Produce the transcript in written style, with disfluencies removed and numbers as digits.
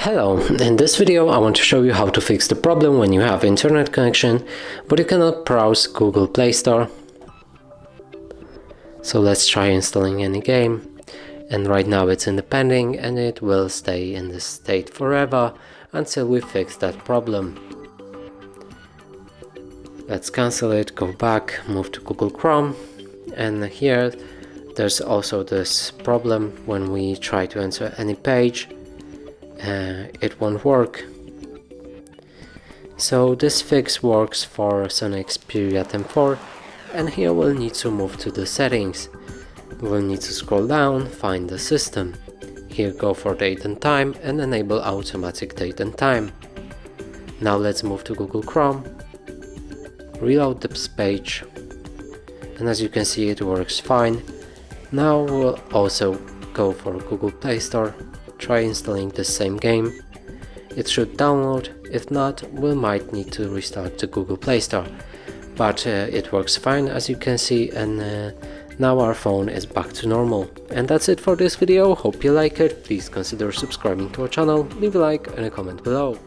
Hello, in this video I want to show you how to fix the problem when you have internet connection but you cannot browse Google Play Store. So let's try installing any game, and right now it's in the pending and it will stay in this state forever until we fix that problem. Let's cancel it, go back, move to Google Chrome, and here there's also this problem when we try to enter any page. It won't work. So this fix works for Sony Xperia 10.4, and here we'll need to move to the settings. We'll need to scroll down, find the system. Here go for date and time and enable automatic date and time. Now let's move to Google Chrome, reload this page, and as you can see it works fine. Now we'll also go for Google Play Store. Try installing the same game. It should download. If not, we might need to restart the Google Play Store. But it works fine, as you can see, and now our phone is back to normal. And that's it for this video. Hope you like it. Please consider subscribing to our channel, leave a like and a comment below.